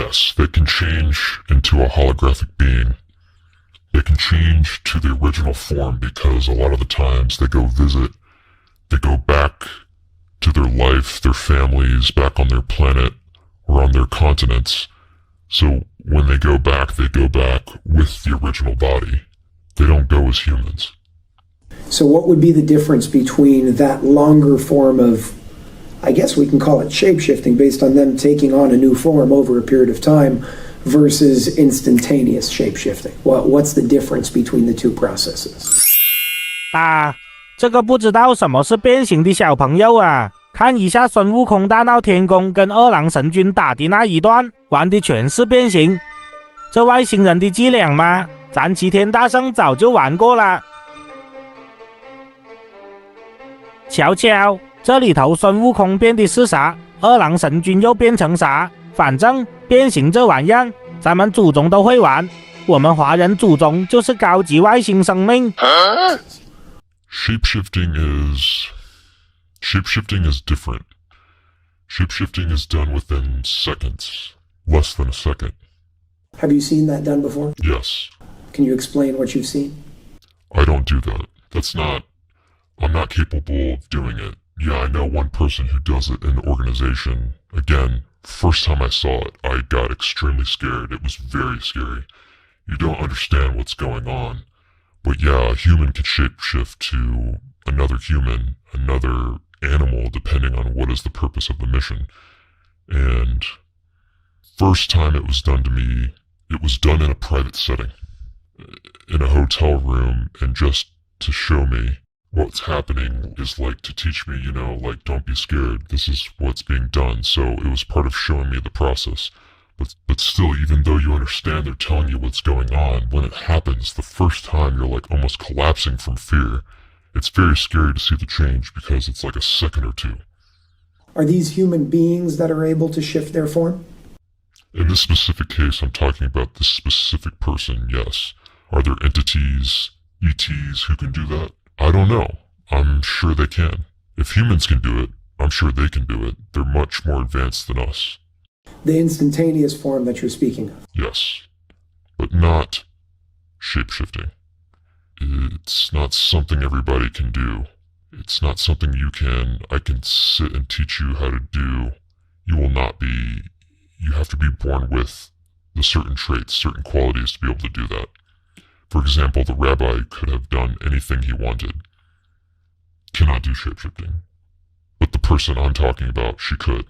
Yes, they can change into a holographic being. They can change to the original form because a lot of the times they go back to their life, their families, back on their planet or on their continents. So when they go back with the original body. They don't go as humans. So what would be the difference between that longer form of, I guess we can call it shapeshifting based on them taking on a new form over a period of time versus instantaneous shapeshifting? What's the difference between the two processes? 这个不知道什么是变形的小朋友啊，看一下孙悟空大闹天宫跟二郎神君打的那一段，玩的全是变形。这外星人的伎俩吗？咱齐天大圣早就玩过了。瞧瞧，这里头孙悟空变的是啥？二郎神君又变成啥？反正变形这玩意儿，咱们祖宗都会玩。我们华人祖宗就是高级外星生命。Shapeshifting is different. Shapeshifting is done within seconds, less than a second. Have you seen that done before? Yes. Can you explain what you've seen? I don't do that. I'm not capable of doing it. Yeah, I know one person who does it in the organization. Again, first time I saw it, I got extremely scared. It was very scary. You don't understand what's going on. But yeah, a human can shapeshift to another human, another animal, depending on what is the purpose of the mission. And first time it was done to me, it was done in a private setting, in a hotel room, and just to show me what's happening is like to teach me, like don't be scared, this is what's being done. So it was part of showing me the process. But still, even though you understand they're telling you what's going on, when it happens, the first time you're like almost collapsing from fear. It's very scary to see the change because it's like a second or two. Are these human beings that are able to shift their form? In this specific case, I'm talking about this specific person, yes. Are there entities, ETs, who can do that? I don't know. I'm sure they can. If humans can do it, I'm sure they can do it. They're much more advanced than us. The instantaneous form that you're speaking of? Yes. But not shapeshifting. It's not something everybody can do. It's not something I can sit and teach you how to do. You have to be born with the certain traits, certain qualities to be able to do that. For example, the rabbi could have done anything he wanted. Cannot do shapeshifting. But the person I'm talking about, she could.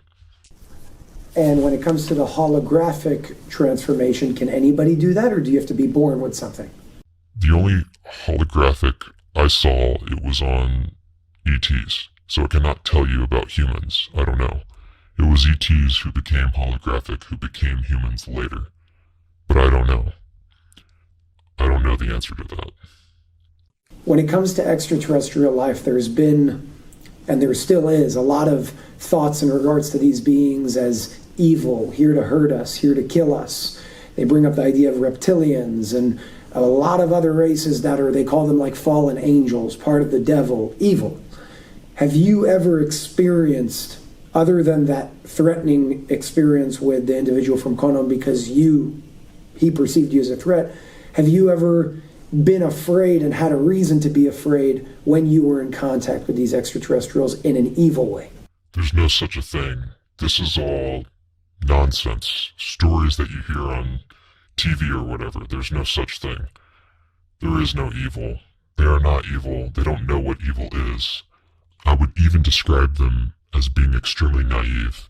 And when it comes to the holographic transformation, can anybody do that, or do you have to be born with something? The only holographic I saw, it was on ETs, so it cannot tell you about humans. I don't know. It was ETs who became holographic, who became humans later. But I don't know. I don't know the answer to that. When it comes to extraterrestrial life, there's been, and there still is, a lot of thoughts in regards to these beings as evil, here to hurt us, here to kill us. They bring up the idea of reptilians and a lot of other races that they call them like fallen angels, part of the devil, evil. Have you ever experienced, other than that threatening experience with the individual from Konon because he perceived you as a threat, have you ever been afraid and had a reason to be afraid when you were in contact with these extraterrestrials in an evil way? There's no such a thing. This is all nonsense. Stories that you hear on TV or whatever. There's no such thing. There is no evil. They are not evil. They don't know what evil is. I would even describe them as being extremely naive.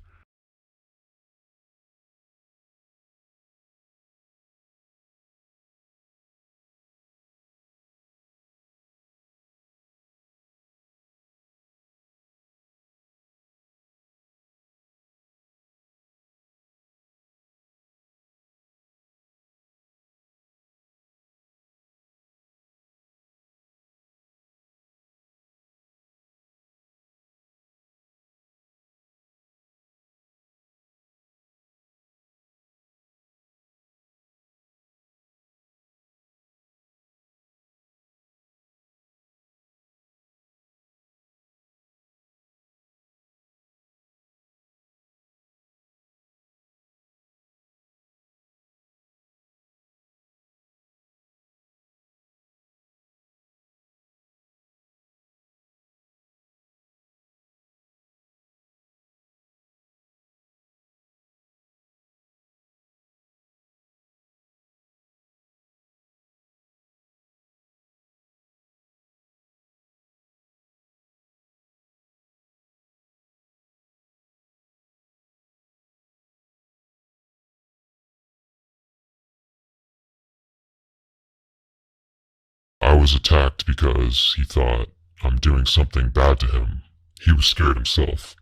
was attacked because he thought I'm doing something bad to him. He was scared himself.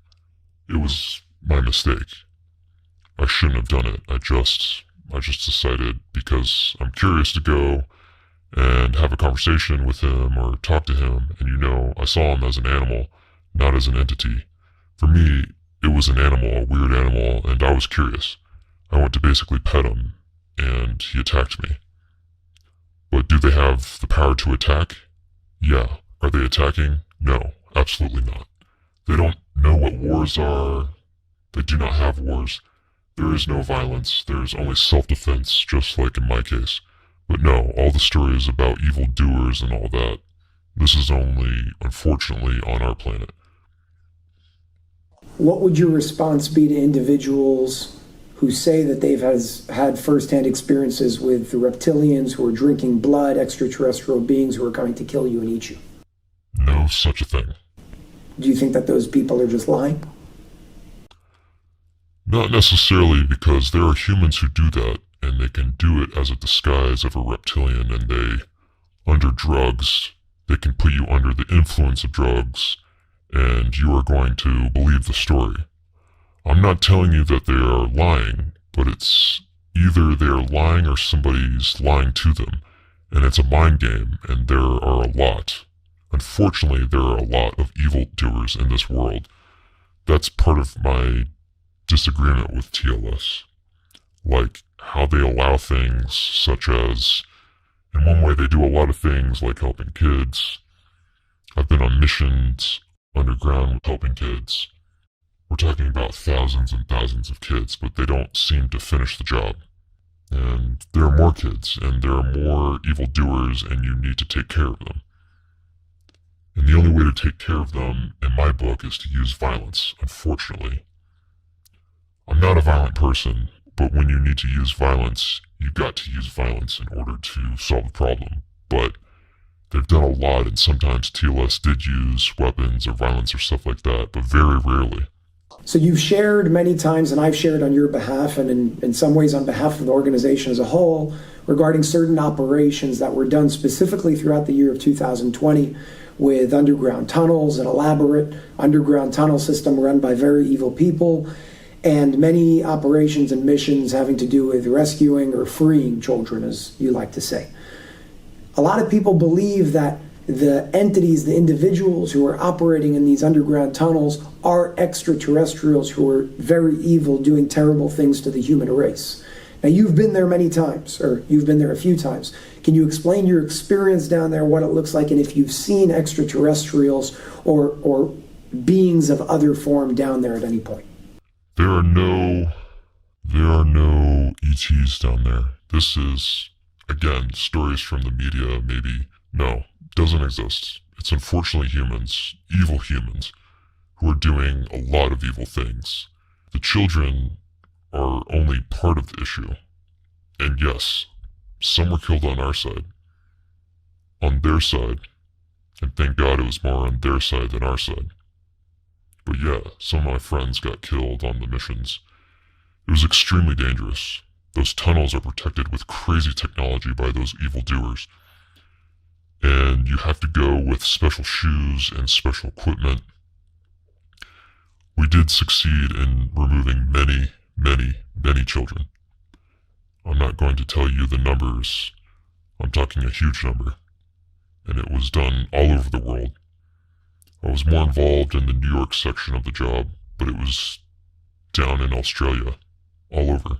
It was my mistake. I shouldn't have done it. I just decided because I'm curious to go and have a conversation with him or talk to him, and I saw him as an animal, not as an entity. For me, it was an animal, a weird animal, and I was curious. I went to basically pet him, and he attacked me. But do they have the power to attack? Yeah. Are they attacking? No, absolutely not. They don't know what wars are. They do not have wars. There is no violence. There's only self-defense, just like in my case. But no, all the stories about evildoers and all that, this is only, unfortunately, on our planet. What would your response be to individuals who say that they've had first-hand experiences with the reptilians who are drinking blood, extraterrestrial beings who are coming to kill you and eat you? No such a thing. Do you think that those people are just lying? Not necessarily, because there are humans who do that, and they can do it as a disguise of a reptilian, and under drugs, they can put you under the influence of drugs, and you are going to believe the story. I'm not telling you that they are lying, but it's either they are lying or somebody's lying to them, and it's a mind game, and there are a lot. Unfortunately, there are a lot of evildoers in this world. That's part of my disagreement with TLS. Like how they allow things such as, in one way they do a lot of things like helping kids. I've been on missions underground with helping kids. We're talking about thousands and thousands of kids, but they don't seem to finish the job. And there are more kids, and there are more evildoers, and you need to take care of them. And the only way to take care of them, in my book, is to use violence, unfortunately. I'm not a violent person, but when you need to use violence, you've got to use violence in order to solve the problem. But they've done a lot, and sometimes TLS did use weapons or violence or stuff like that, but very rarely. So you've shared many times, and I've shared on your behalf, and in some ways on behalf of the organization as a whole, regarding certain operations that were done specifically throughout the year of 2020 with underground tunnels, an elaborate underground tunnel system run by very evil people, and many operations and missions having to do with rescuing or freeing children, as you like to say. A lot of people believe that the entities, the individuals who are operating in these underground tunnels are extraterrestrials who are very evil, doing terrible things to the human race. Now, you've been there many times, or you've been there a few times. Can you explain your experience down there, what it looks like, and if you've seen extraterrestrials or beings of other form down there at any point? There are no ETs down there. This is, again, stories from the media, maybe. No, doesn't exist. It's unfortunately humans, evil humans, who are doing a lot of evil things. The children are only part of the issue. And yes, some were killed on our side. On their side. And thank God it was more on their side than our side. But yeah, some of my friends got killed on the missions. It was extremely dangerous. Those tunnels are protected with crazy technology by those evildoers. And you have to go with special shoes and special equipment. We did succeed in removing many children. I'm not going to tell you the numbers. I'm talking a huge number. And it was done all over the world. I was more involved in the New York section of the job, but it was down in Australia, all over.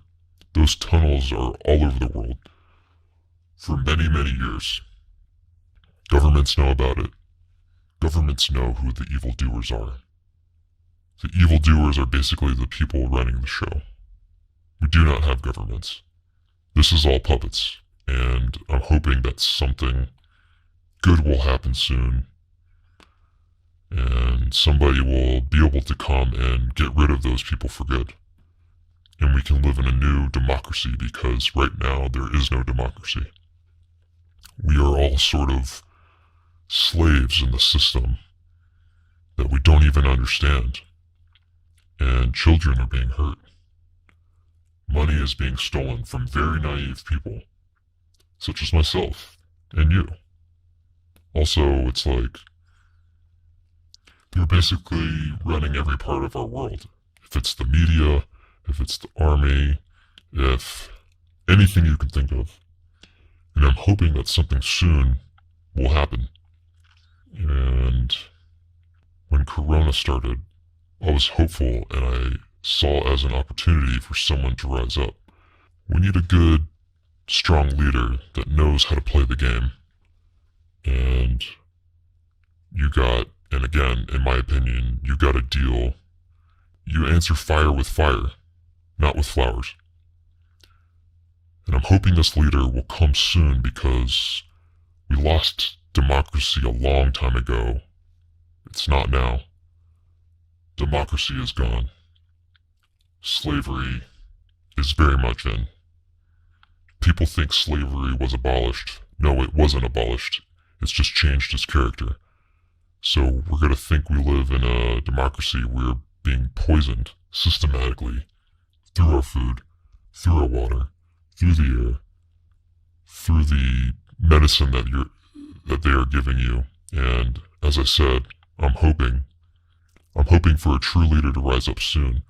Those tunnels are all over the world for many years. Governments know about it. Governments know who the evildoers are. The evildoers are basically the people running the show. We do not have governments. This is all puppets, and I'm hoping that something good will happen soon, and somebody will be able to come and get rid of those people for good. And we can live in a new democracy, because right now there is no democracy. We are all sort of slaves in the system that we don't even understand. And children are being hurt. Money is being stolen from very naive people, such as myself and you. Also, it's like they're basically running every part of our world. If it's the media, if it's the army, if anything you can think of. And I'm hoping that something soon will happen. And when Corona started, I was hopeful and I saw it as an opportunity for someone to rise up. We need a good, strong leader that knows how to play the game. And and again, in my opinion, you got a deal. You answer fire with fire, not with flowers. And I'm hoping this leader will come soon because we lost democracy a long time ago. It's not now. Democracy is gone. Slavery is very much in. People think slavery was abolished. No, it wasn't abolished. It's just changed its character. So we're going to think we live in a democracy. We're being poisoned systematically through our food, through our water, through the air, through the medicine that they are giving you. And as I said, I'm hoping for a true leader to rise up soon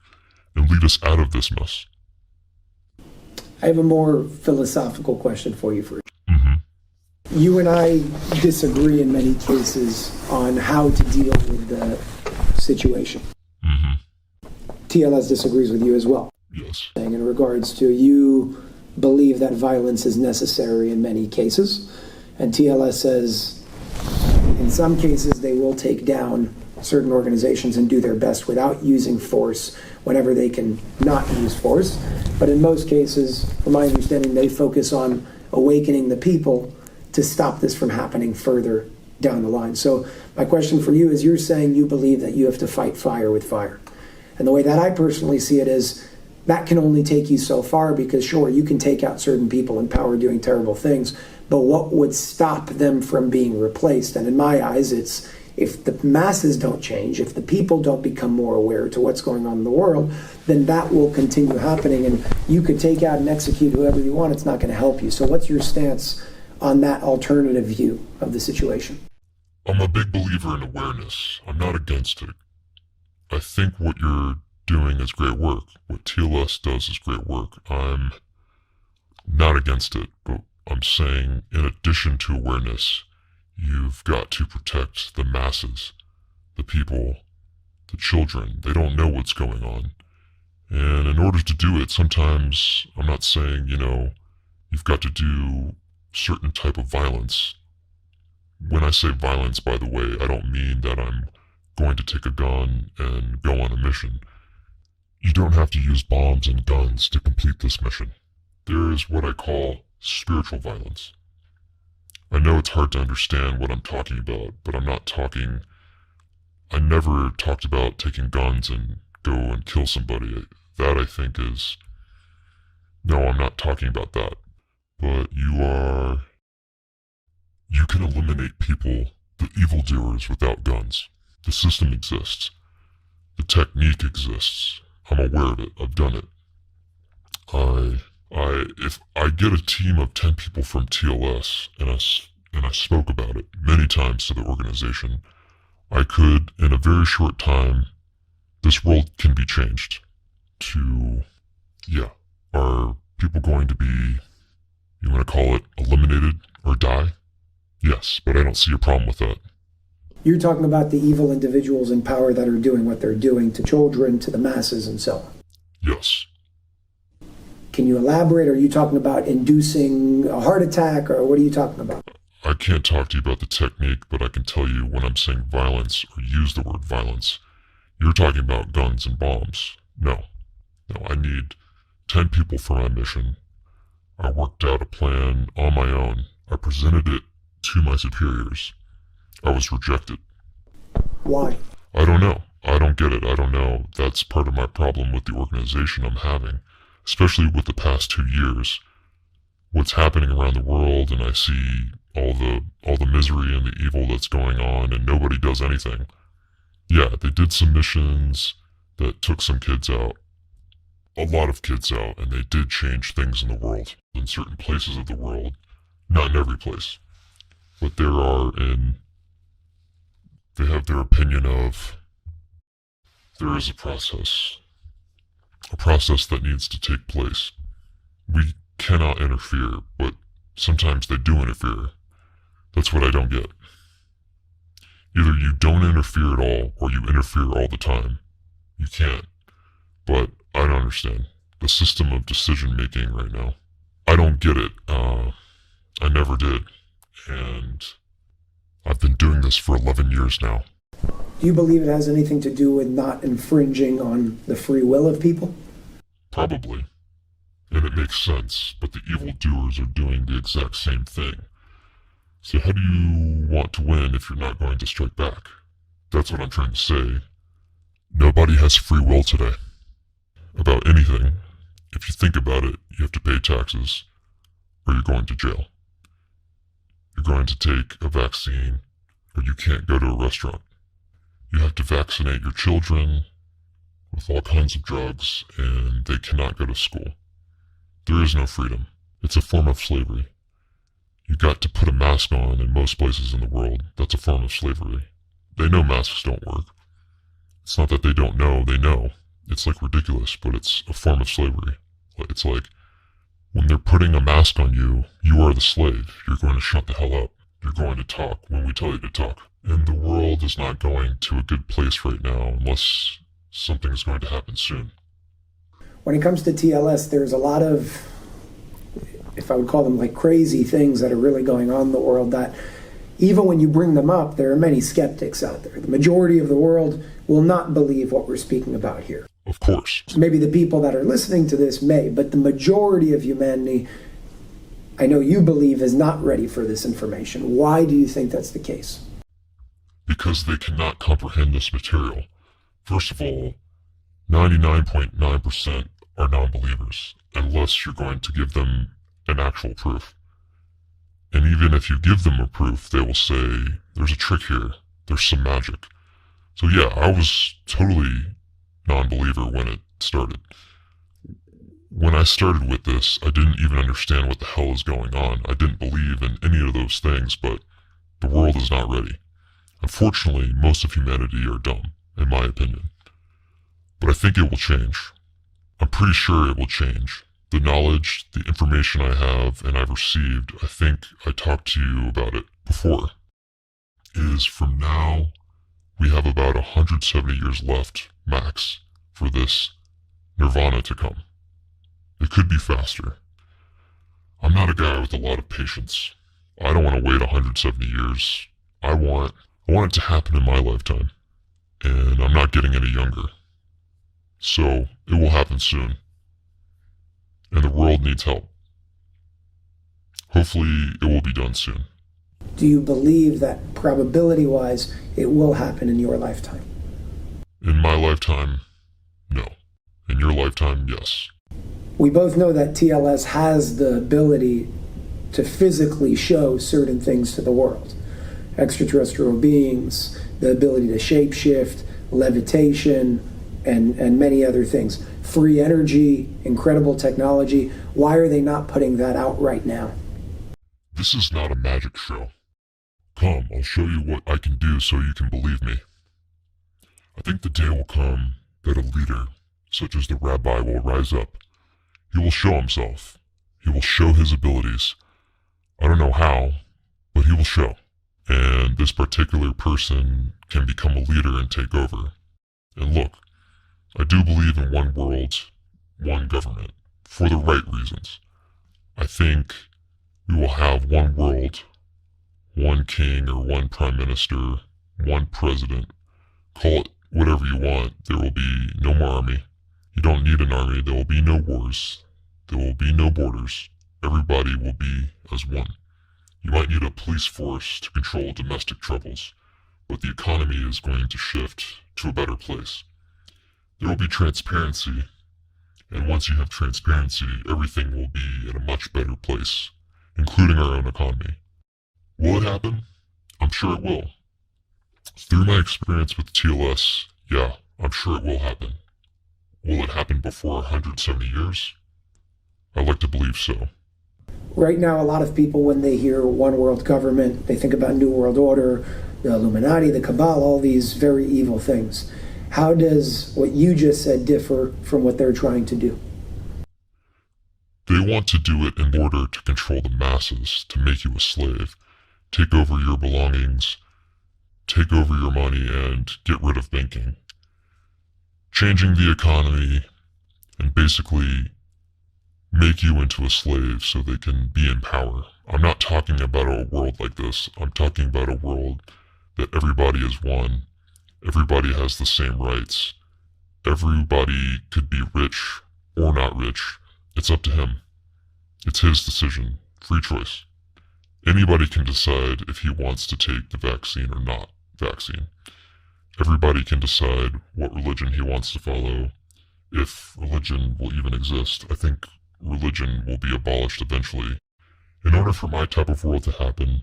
and lead us out of this mess. I have a more philosophical question for you first. Mm-hmm. You and I disagree in many cases on how to deal with the situation. Mm-hmm. TLS disagrees with you as well. Yes. In regards to, you believe that violence is necessary in many cases, and TLS says in some cases they will take down certain organizations and do their best without using force whenever they can not use force. But in most cases, from my understanding, they focus on awakening the people to stop this from happening further down the line. So my question for you is, you're saying you believe that you have to fight fire with fire. And the way that I personally see it is, that can only take you so far, because sure, you can take out certain people in power doing terrible things, but what would stop them from being replaced? And in my eyes, it's if the masses don't change, if the people don't become more aware to what's going on in the world, then that will continue happening. And you could take out and execute whoever you want, it's not going to help you. So what's your stance on that alternative view of the situation? I'm a big believer in awareness. I'm not against it. I think what you're doing is great work. What TLS does is great work. I'm not against it, but I'm saying in addition to awareness, you've got to protect the masses, the people, the children. They don't know what's going on. And in order to do it, sometimes, I'm not saying, you've got to do certain type of violence. When I say violence, by the way, I don't mean that I'm going to take a gun and go on a mission. You don't have to use bombs and guns to complete this mission. There is what I call spiritual violence. I know it's hard to understand what I'm talking about, but I never talked about taking guns and go and kill somebody. That I think is, no, I'm not talking about that. But you can eliminate people, the evildoers, without guns. The system exists. The technique exists. I'm aware of it. I've done it. If I get a team of 10 people from TLS and I spoke about it many times to the organization, I could, in a very short time, this world can be changed to, are people going to be, you want to call it, eliminated or die? Yes, but I don't see a problem with that. You're talking about the evil individuals in power that are doing what they're doing to children, to the masses, and so on. Yes. Can you elaborate? Are you talking about inducing a heart attack, or what are you talking about? I can't talk to you about the technique, but I can tell you when I'm saying violence, or use the word violence, you're talking about guns and bombs. No, I need 10 people for my mission. I worked out a plan on my own. I presented it to my superiors. I was rejected. Why? I don't know. I don't get it. I don't know. That's part of my problem with the organization I'm having, especially with the past 2 years. What's happening around the world, and I see all the misery and the evil that's going on, and nobody does anything. Yeah, they did some missions that took some kids out, a lot of kids out, and they did change things in the world, in certain places of the world, not in every place. what they are, and they have their opinion of. There is a process that needs to take place. We cannot interfere, but sometimes they do interfere. That's what I don't get. Either you don't interfere at all, or you interfere all the time. You can't. But I don't understand the system of decision making right now. I don't get it. I never did. And I've been doing this for 11 years now. Do you believe it has anything to do with not infringing on the free will of people? Probably. And it makes sense, but the evildoers are doing the exact same thing. So how do you want to win if you're not going to strike back? That's what I'm trying to say. Nobody has free will today. About anything. If you think about it, you have to pay taxes, or you're going to jail. You're going to take a vaccine, or you can't go to a restaurant. You have to vaccinate your children with all kinds of drugs, and they cannot go to school. There is no freedom. It's a form of slavery. You got to put a mask on in most places in the world. That's a form of slavery. They know masks don't work. It's not that they don't know, they know. It's like ridiculous, but it's a form of slavery. It's like, when they're putting a mask on you, you are the slave. You're going to shut the hell up. You're going to talk when we tell you to talk. And the world is not going to a good place right now unless something is going to happen soon. When it comes to TLS, there's a lot of, if I would call them like crazy things that are really going on in the world that even when you bring them up, there are many skeptics out there. The majority of the world will not believe what we're speaking about here. Of course. Maybe the people that are listening to this may, but the majority of humanity, I know you believe, is not ready for this information. Why do you think that's the case? Because they cannot comprehend this material. First of all, 99.9% are non-believers, unless you're going to give them an actual proof. And even if you give them a proof, they will say, there's a trick here, there's some magic. So yeah, I was totally non-believer when it started. When I started with this, I didn't even understand what the hell is going on. I didn't believe in any of those things, but the world is not ready. Unfortunately, most of humanity are dumb, in my opinion. But I think it will change. I'm pretty sure it will change. The knowledge, the information I have and I've received, I think I talked to you about it before, is from now, we have about 170 years left, max, for this nirvana to come. It could be faster. I'm not a guy with a lot of patience. I don't want to wait 170 years. I want it to happen in my lifetime. And I'm not getting any younger. So, it will happen soon. And the world needs help. Hopefully, it will be done soon. Do you believe that probability-wise, it will happen in your lifetime? In my lifetime, no. In your lifetime, yes. We both know that TLS has the ability to physically show certain things to the world. Extraterrestrial beings, the ability to shapeshift, levitation, and many other things. Free energy, incredible technology. Why are they not putting that out right now? This is not a magic show. Come, I'll show you what I can do so you can believe me. I think the day will come that a leader, such as the rabbi, will rise up. He will show himself. He will show his abilities. I don't know how, but he will show. And this particular person can become a leader and take over. And look, I do believe in one world, one government, for the right reasons. I think we will have one world, one king or one prime minister, one president. Call it whatever you want. There will be no more army. You don't need an army. There will be no wars. There will be no borders. Everybody will be as one. You might need a police force to control domestic troubles, but the economy is going to shift to a better place. There will be transparency, and once you have transparency, everything will be at a much better place, including our own economy. Will it happen? I'm sure it will. Through my experience with TLS, yeah, I'm sure it will happen. Will it happen before 170 years? I'd like to believe so. Right now, a lot of people, when they hear one world government, they think about New World Order, the Illuminati, the Cabal, all these very evil things. How does what you just said differ from what they're trying to do? They want to do it in order to control the masses, to make you a slave, take over your belongings, take over your money, and get rid of banking. Changing the economy and basically make you into a slave so they can be in power. I'm not talking about a world like this. I'm talking about a world that everybody is one. Everybody has the same rights. Everybody could be rich or not rich. It's up to him. It's his decision. Free choice. Anybody can decide if he wants to take the vaccine or not vaccine. Everybody can decide what religion he wants to follow, if religion will even exist. I think religion will be abolished eventually. In order for my type of world to happen,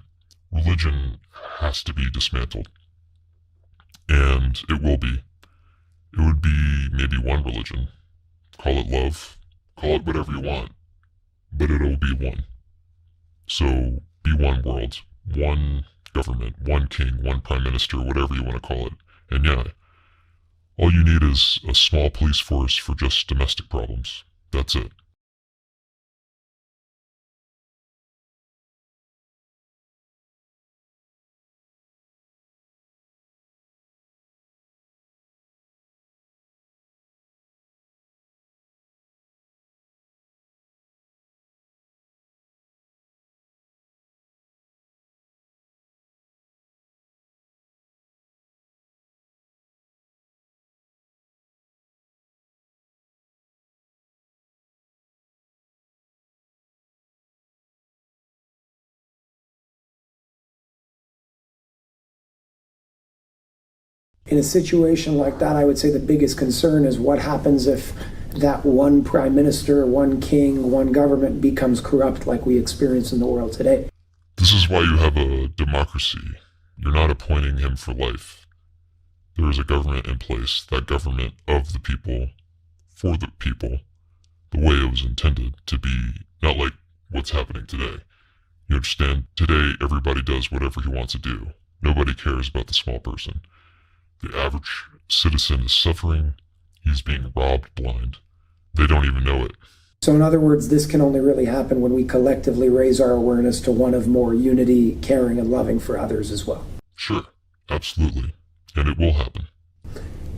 religion has to be dismantled. And it will be. It would be maybe one religion. Call it love. Call it whatever you want. But it'll be one. So, be one world. One government. One king. One prime minister. Whatever you want to call it. And yeah, all you need is a small police force for just domestic problems. That's it. In a situation like that, I would say the biggest concern is what happens if that one prime minister, one king, one government becomes corrupt like we experience in the world today. This is why you have a democracy. You're not appointing him for life. There is a government in place, that government of the people, for the people, the way it was intended to be, not like what's happening today. You understand? Today, everybody does whatever he wants to do. Nobody cares about the small person. The average citizen is suffering. He's being robbed blind. They don't even know it. So in other words, this can only really happen when we collectively raise our awareness to one of more unity, caring, and loving for others as well. Sure, absolutely. And it will happen.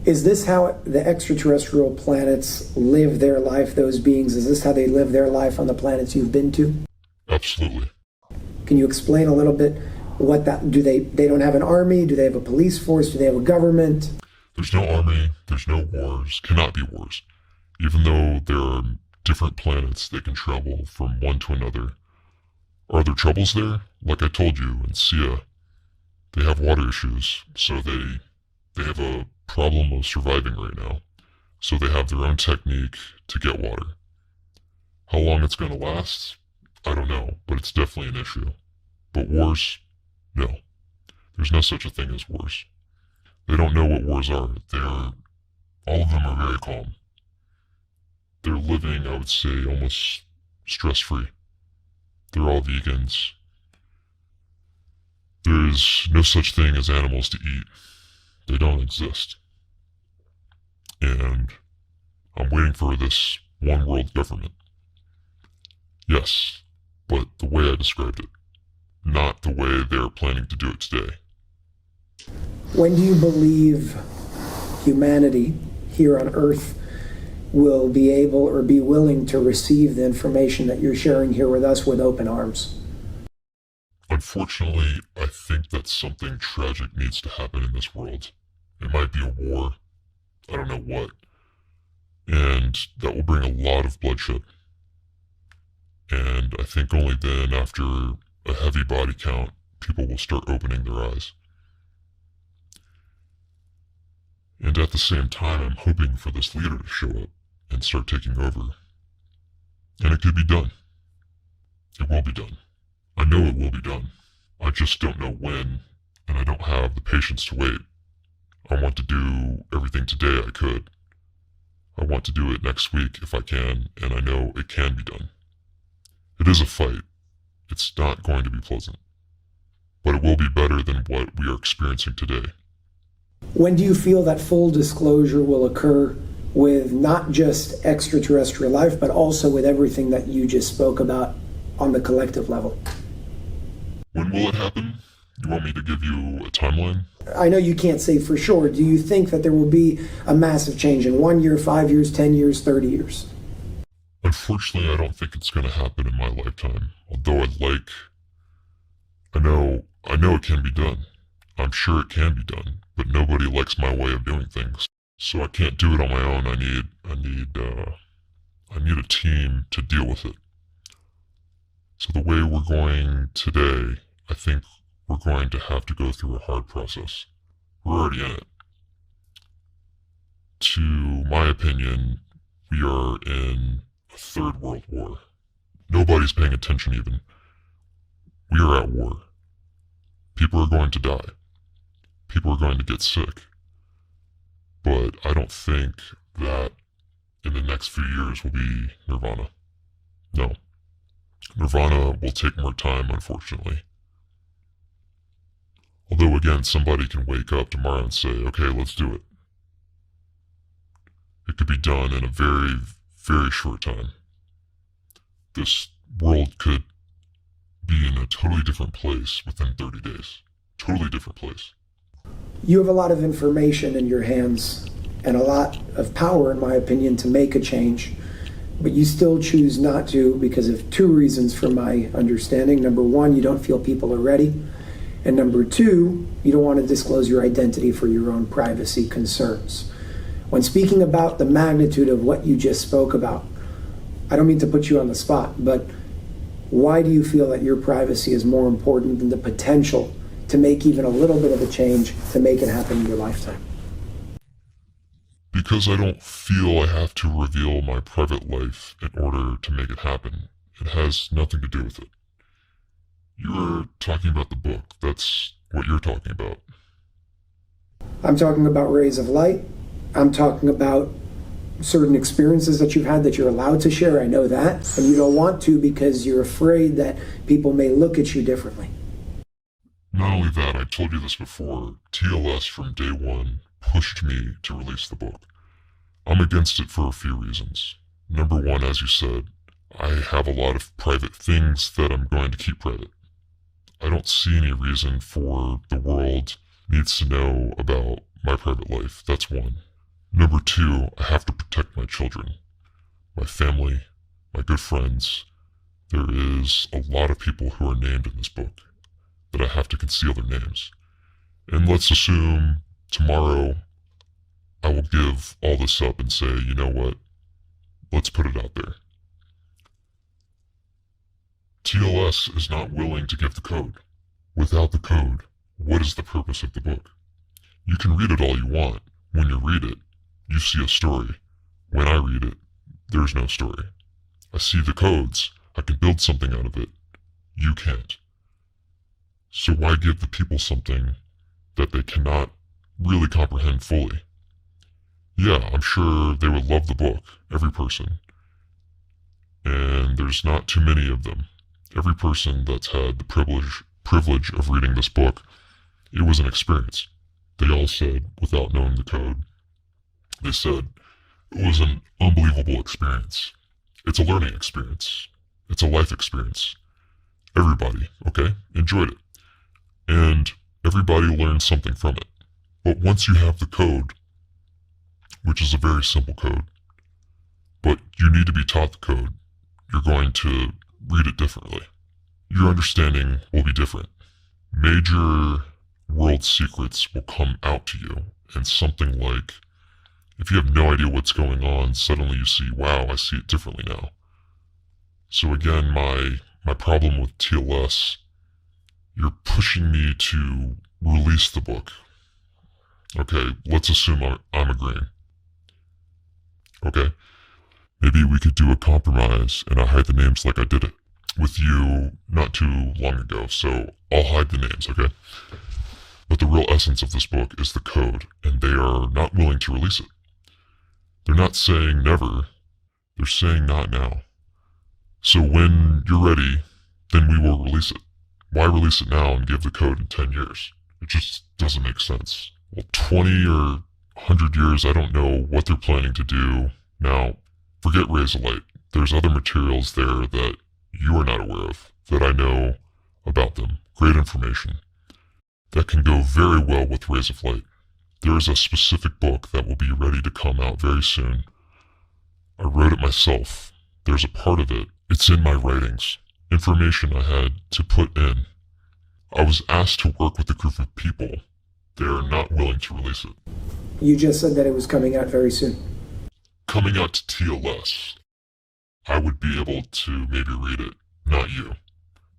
Is this how the extraterrestrial planets live their life, those beings? Is this how they live their life on the planets you've been to? Absolutely. Can you explain a little bit what that, do they don't have an army? Do they have a police force? Do they have a government? There's no army, there's no wars, cannot be wars. Even though there are different planets that can travel from one to another. Are there troubles there? Like I told you, in Sia, they have water issues, so they have a problem of surviving right now. So they have their own technique to get water. How long it's going to last? I don't know, but it's definitely an issue. But wars? No. There's no such a thing as wars. They don't know what wars are. All of them are very calm. They're living, I would say, almost stress-free. They're all vegans. There is no such thing as animals to eat. They don't exist. And I'm waiting for this one world government. Yes, but the way I described it. Not the way they're planning to do it today. When do you believe humanity here on Earth will be able or be willing to receive the information that you're sharing here with us with open arms? Unfortunately, I think that something tragic needs to happen in this world. It might be a war. I don't know what. And that will bring a lot of bloodshed. And I think only then, after a heavy body count, people will start opening their eyes. And at the same time, I'm hoping for this leader to show up and start taking over. And it could be done. It will be done. I know it will be done. I just don't know when, and I don't have the patience to wait. I want to do everything today I could. I want to do it next week if I can, and I know it can be done. It is a fight. it's not going to be pleasant. But it will be better than what we are experiencing today. When do you feel that full disclosure will occur with not just extraterrestrial life, but also with everything that you just spoke about on the collective level? When will it happen? You want me to give you a timeline? I know you can't say for sure. Do you think that there will be a massive change in 1 year, 5 years, 10 years, 30 years? Unfortunately, I don't think it's going to happen in my lifetime. Although I know it can be done. I'm sure it can be done, but nobody likes my way of doing things. So I can't do it on my own. I need a team to deal with it. So the way we're going today, I think we're going to have to go through a hard process. We're already in it. To my opinion, we are in a third world war. Nobody's paying attention even. We are at war. People are going to die. People are going to get sick. But I don't think that in the next few years will be Nirvana. No. Nirvana will take more time, unfortunately. Although, again, somebody can wake up tomorrow and say, okay, let's do it. It could be done in a very, very short time. This world could be in a totally different place within 30 days. Totally different place. You have a lot of information in your hands and a lot of power, in my opinion, to make a change. But you still choose not to because of two reasons from my understanding. Number one, you don't feel people are ready. And number two, you don't want to disclose your identity for your own privacy concerns. When speaking about the magnitude of what you just spoke about, I don't mean to put you on the spot, but why do you feel that your privacy is more important than the potential to make even a little bit of a change to make it happen in your lifetime? Because I don't feel I have to reveal my private life in order to make it happen. It has nothing to do with it. You were talking about the book. That's what you're talking about. I'm talking about rays of light. I'm talking about certain experiences that you've had that you're allowed to share. I know that. And you don't want to because you're afraid that people may look at you differently. Not only that, I told you this before, TLS from day one pushed me to release the book. I'm against it for a few reasons. Number one, as you said, I have a lot of private things that I'm going to keep private. I don't see any reason for the world needs to know about my private life. That's one. Number two, I have to protect my children, my family, my good friends. There is a lot of people who are named in this book that I have to conceal their names. And let's assume tomorrow I will give all this up and say, you know what, let's put it out there. TLS is not willing to give the code. Without the code, what is the purpose of the book? You can read it all you want. When you read it, you see a story. When I read it, there's no story. I see the codes. I can build something out of it. You can't. So why give the people something that they cannot really comprehend fully? Yeah, I'm sure they would love the book, every person. And there's not too many of them. Every person that's had the privilege of reading this book, it was an experience. They all said, without knowing the code, they said, it was an unbelievable experience. It's a learning experience. It's a life experience. Everybody, okay, enjoyed it. And everybody learned something from it. But once you have the code, which is a very simple code, but you need to be taught the code, you're going to read it differently. Your understanding will be different. Major world secrets will come out to you, and something like, if you have no idea what's going on, suddenly you see, wow, I see it differently now. So again, my problem with TLS, you're pushing me to release the book. Okay, let's assume I'm agreeing. Okay, maybe we could do a compromise and I hide the names like I did it with you not too long ago, so I'll hide the names, okay? But the real essence of this book is the code, and they are not willing to release it. They're not saying never, they're saying not now. So when you're ready, then we will release it? Why release it now and give the code in 10 years? It just doesn't make sense. Well, 20 or 100 years, I don't know what they're planning to do. Now, forget Razorlight. There's other materials there that you are not aware of, that I know about them. Great information. That can go very well with Rays of Light. There is a specific book that will be ready to come out very soon. I wrote it myself. There's a part of it. It's in my writings. Information I had to put in. I was asked to work with a group of people. They are not willing to release it. You just said that it was coming out very soon. Coming out to TLS. I would be able to maybe read it. Not you.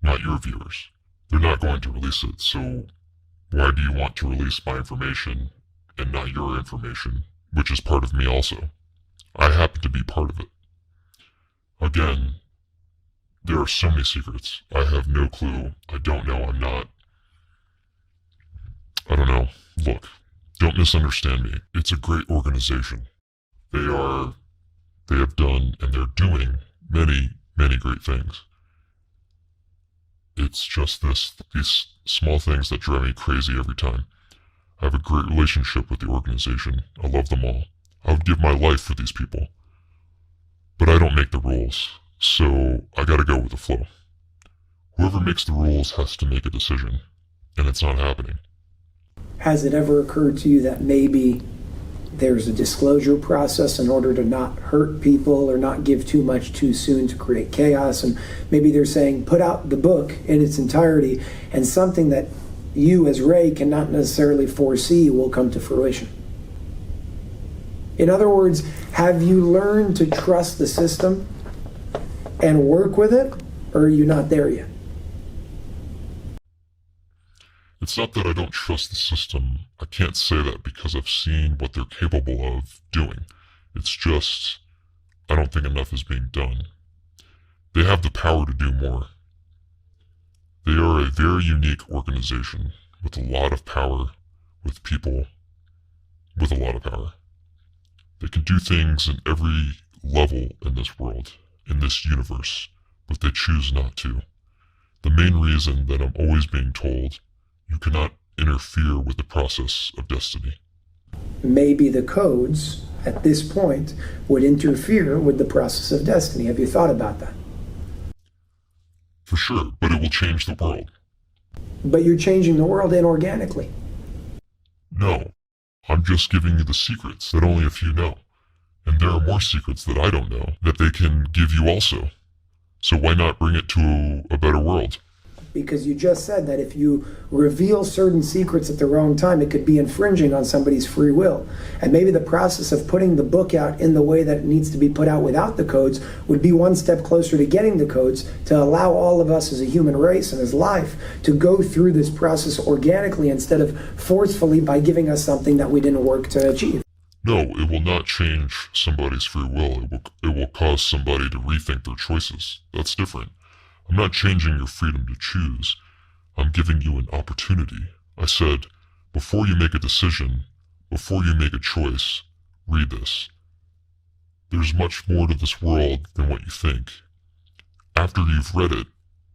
Not your viewers. They're not going to release it, so why do you want to release my information and not your information, which is part of me also? I happen to be part of it. Again, there are so many secrets. I have no clue. I don't know. I don't know. Look, don't misunderstand me. It's a great organization. They have done and they're doing many, many great things. It's just these small things that drive me crazy every time. I have a great relationship with the organization. I love them all. I would give my life for these people. But I don't make the rules, so I gotta go with the flow. Whoever makes the rules has to make a decision, and it's not happening. Has it ever occurred to you that maybe there's a disclosure process in order to not hurt people or not give too much too soon to create chaos? And maybe they're saying, put out the book in its entirety, and something that you as Ray cannot necessarily foresee will come to fruition. In other words, have you learned to trust the system and work with it, or are you not there yet? It's not that I don't trust the system. I can't say that because I've seen what they're capable of doing. It's just, I don't think enough is being done. They have the power to do more. They are a very unique organization with a lot of power, with people with a lot of power. They can do things in every level in this world, in this universe, but they choose not to. The main reason that I'm always being told, you cannot interfere with the process of destiny. Maybe the codes, at this point, would interfere with the process of destiny. Have you thought about that? For sure, but it will change the world. But you're changing the world inorganically. No, I'm just giving you the secrets that only a few know. And there are more secrets that I don't know that they can give you also. So why not bring it to a better world? Because you just said that if you reveal certain secrets at the wrong time, it could be infringing on somebody's free will. And maybe the process of putting the book out in the way that it needs to be put out without the codes would be one step closer to getting the codes, to allow all of us as a human race and as life to go through this process organically instead of forcefully by giving us something that we didn't work to achieve. No, it will not change somebody's free will. It will cause somebody to rethink their choices. That's different. I'm not changing your freedom to choose. I'm giving you an opportunity. I said, before you make a decision, before you make a choice, read this. There's much more to this world than what you think. After you've read it,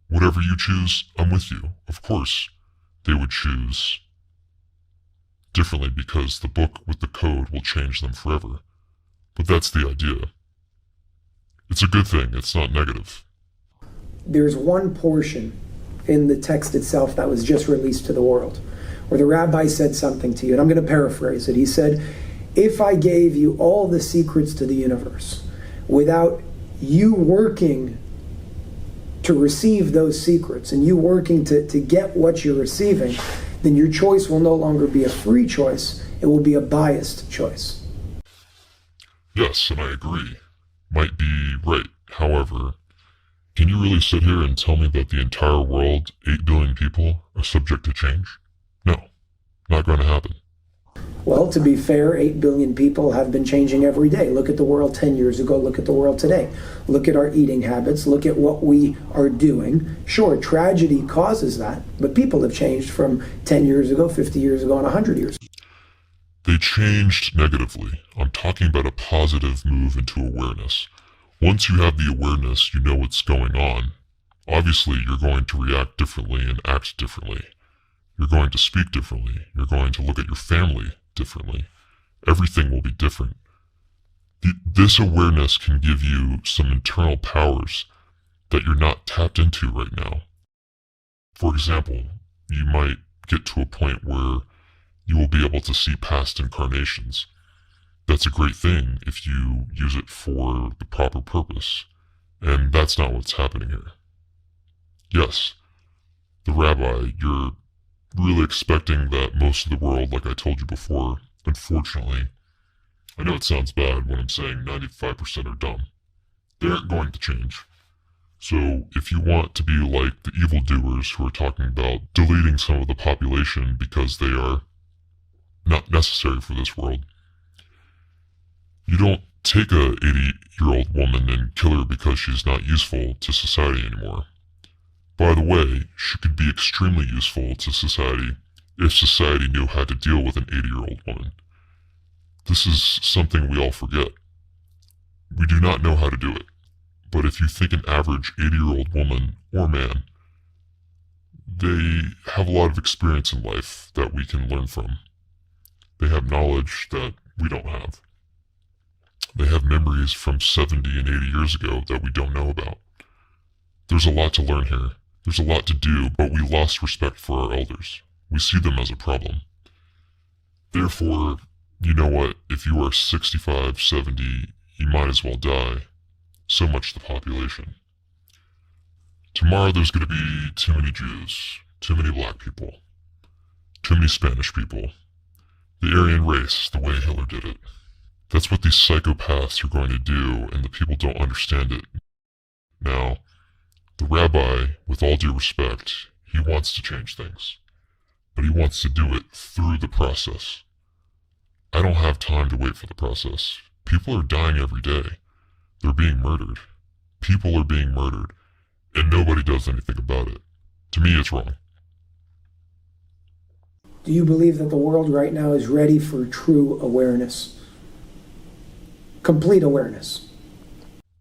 whatever you choose, I'm with you. Of course, they would choose differently because the book with the code will change them forever. But that's the idea. It's a good thing. It's not negative. There's one portion in the text itself that was just released to the world where the rabbi said something to you, and I'm going to paraphrase it. He said, if I gave you all the secrets to the universe without you working to receive those secrets and you working to get what you're receiving, then your choice will no longer be a free choice. It will be a biased choice. Yes, and I agree. Might be right. However, can you really sit here and tell me that the entire world, 8 billion people, are subject to change? No, not going to happen. Well, to be fair, 8 billion people have been changing every day. Look at the world 10 years ago. Look at the world today. Look at our eating habits. Look at what we are doing. Sure, tragedy causes that, but people have changed from 10 years ago, 50 years ago, and 100 years ago. They changed negatively. I'm talking about a positive move into awareness. Once you have the awareness, you know what's going on. Obviously, you're going to react differently and act differently. You're going to speak differently. You're going to look at your family differently. Everything will be different. This awareness can give you some internal powers that you're not tapped into right now. For example, you might get to a point where you will be able to see past incarnations. That's a great thing if you use it for the proper purpose. And that's not what's happening here. Yes, the rabbi, you're really expecting that most of the world, like I told you before, unfortunately, I know it sounds bad when I'm saying 95% are dumb. They aren't going to change. So if you want to be like the evildoers who are talking about deleting some of the population because they are not necessary for this world, you don't take a 80-year-old woman and kill her because she's not useful to society anymore. By the way, she could be extremely useful to society if society knew how to deal with an 80-year-old woman. This is something we all forget. We do not know how to do it. But if you think an average 80-year-old woman or man, they have a lot of experience in life that we can learn from. They have knowledge that we don't have. They have memories from 70 and 80 years ago that we don't know about. There's a lot to learn here. There's a lot to do, but we lost respect for our elders. We see them as a problem. Therefore, you know what? If you are 65, 70, you might as well die. So much the population. Tomorrow there's going to be too many Jews, too many black people, too many Spanish people. The Aryan race, the way Hitler did it. That's what these psychopaths are going to do, and the people don't understand it. Now, the rabbi, with all due respect, he wants to change things. But he wants to do it through the process. I don't have time to wait for the process. People are dying every day. They're being murdered. People are being murdered. And nobody does anything about it. To me, it's wrong. Do you believe that the world right now is ready for true awareness? Complete awareness?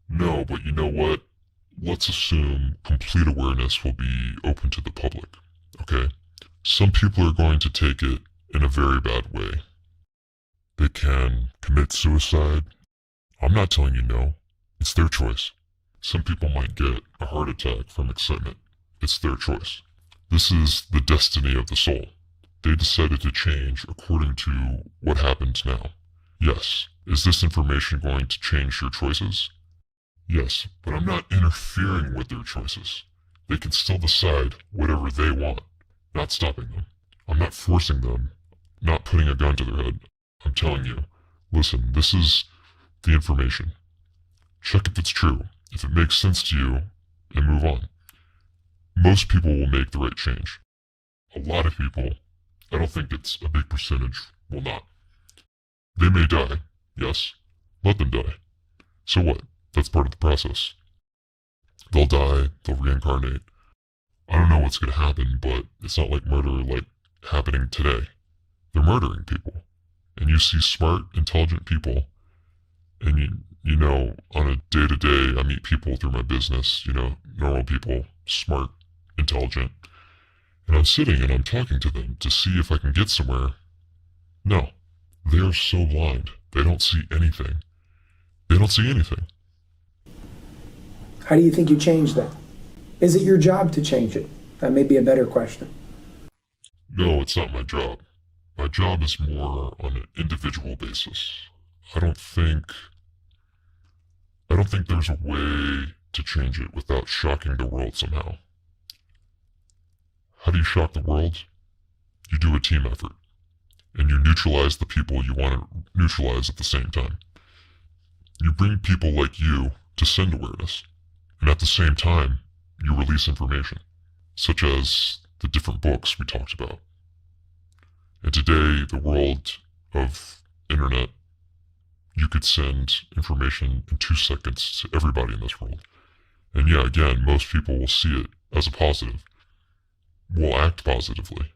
No, but you know what? Let's assume complete awareness will be open to the public, okay? Some people are going to take it in a very bad way. They can commit suicide. I'm not telling you no. It's their choice. Some people might get a heart attack from excitement. It's their choice. This is the destiny of the soul. They decided to change according to what happens now. Yes. Is this information going to change your choices? Yes, but I'm not interfering with their choices. They can still decide whatever they want, not stopping them. I'm not forcing them, not putting a gun to their head. I'm telling you, listen, this is the information. Check if it's true, if it makes sense to you, and move on. Most people will make the right change. A lot of people, I don't think it's a big percentage, will not. They may die, yes. Let them die. So what? That's part of the process. They'll die, they'll reincarnate. I don't know what's going to happen, but it's not like murder like happening today. They're murdering people. And you see smart, intelligent people, and you know, on a day-to-day, I meet people through my business, you know, normal people, smart, intelligent, and I'm sitting and I'm talking to them to see if I can get somewhere. No, they are so blind, they don't see anything. They don't see anything. How do you think you change that? Is it your job to change it? That may be a better question. No, it's not my job. My job is more on an individual basis. I don't think there's a way to change it without shocking the world somehow. How do you shock the world? You do a team effort. And you neutralize the people you want to neutralize at the same time. You bring people like you to send awareness. And at the same time, you release information, such as the different books we talked about. And today, the world of internet, you could send information in 2 seconds to everybody in this world. And yeah, again, most people will see it as a positive, will act positively.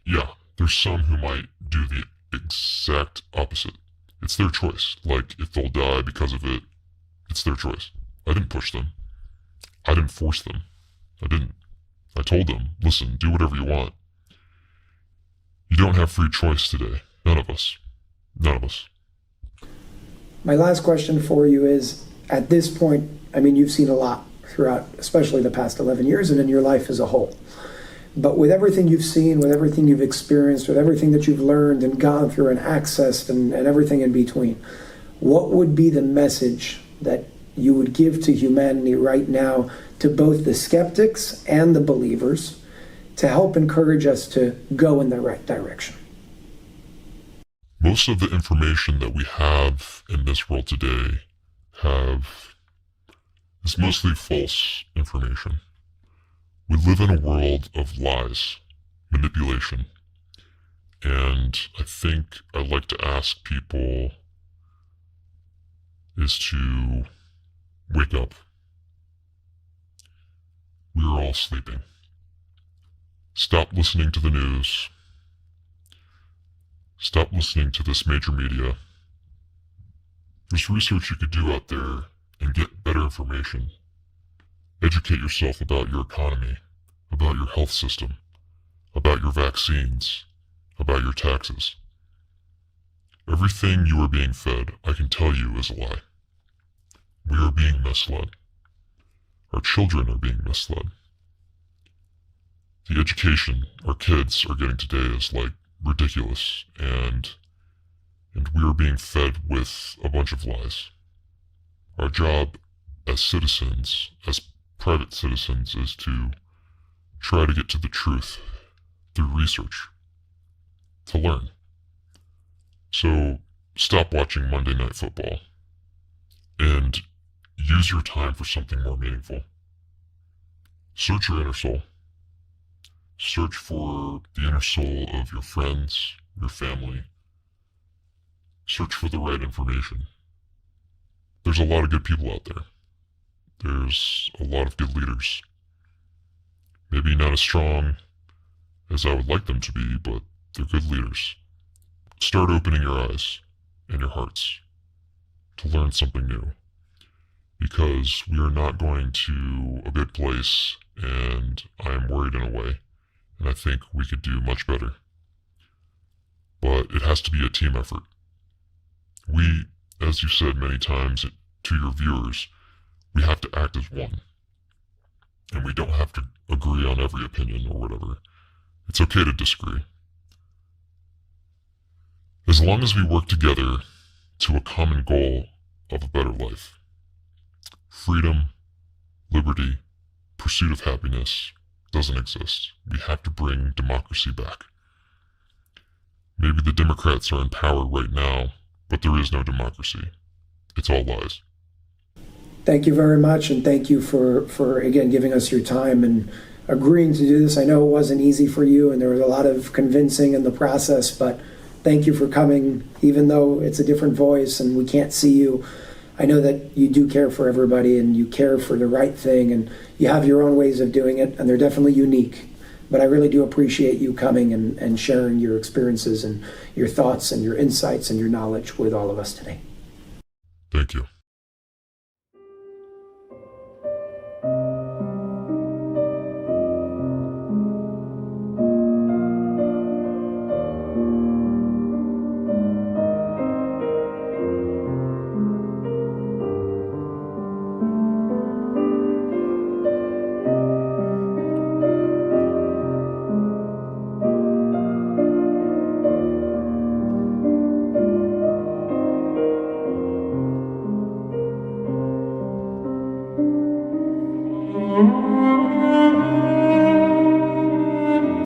Yeah, there's some who might do the exact opposite. It's their choice. Like, if they'll die because of it, it's their choice. I didn't push them. I didn't force them. I didn't. I told them, listen, do whatever you want. You don't have free choice today. None of us. None of us. My last question for you is, at this point, I mean, you've seen a lot throughout, especially the past 11 years and in your life as a whole. But with everything you've seen, with everything you've experienced, with everything that you've learned and gone through and accessed and everything in between, what would be the message that you would give to humanity right now, to both the skeptics and the believers, to help encourage us to go in the right direction? Most of the information that we have in this world today is mostly false information. We live in a world of lies, manipulation, and I think I'd like to ask people is to wake up. We are all sleeping. Stop listening to the news. Stop listening to this major media. There's research you could do out there and get better information. Educate yourself about your economy, about your health system, about your vaccines, about your taxes. Everything you are being fed, I can tell you, is a lie. We are being misled. Our children are being misled. The education our kids are getting today is ridiculous, and we are being fed with a bunch of lies. Our job as citizens, as private citizens, is to try to get to the truth through research, to learn. So stop watching Monday Night Football and use your time for something more meaningful. Search your inner soul. Search for the inner soul of your friends, your family. Search for the right information. There's a lot of good people out there. There's a lot of good leaders. Maybe not as strong as I would like them to be, but they're good leaders. Start opening your eyes and your hearts to learn something new, because we are not going to a good place, and I am worried in a way, and I think we could do much better. But it has to be a team effort. We, as you said many times to your viewers, we have to act as one. And we don't have to agree on every opinion or whatever. It's okay to disagree. As long as we work together to a common goal of a better life, freedom, liberty, pursuit of happiness doesn't exist. We have to bring democracy back. Maybe the Democrats are in power right now, but there is no democracy. It's all lies. Thank you very much, and thank you for again giving us your time and agreeing to do this. I know it wasn't easy for you, and there was a lot of convincing in the process, but thank you for coming, even though it's a different voice and we can't see you. I know that you do care for everybody, and you care for the right thing, and you have your own ways of doing it, and they're definitely unique. But I really do appreciate you coming and sharing your experiences and your thoughts and your insights and your knowledge with all of us today. Thank you.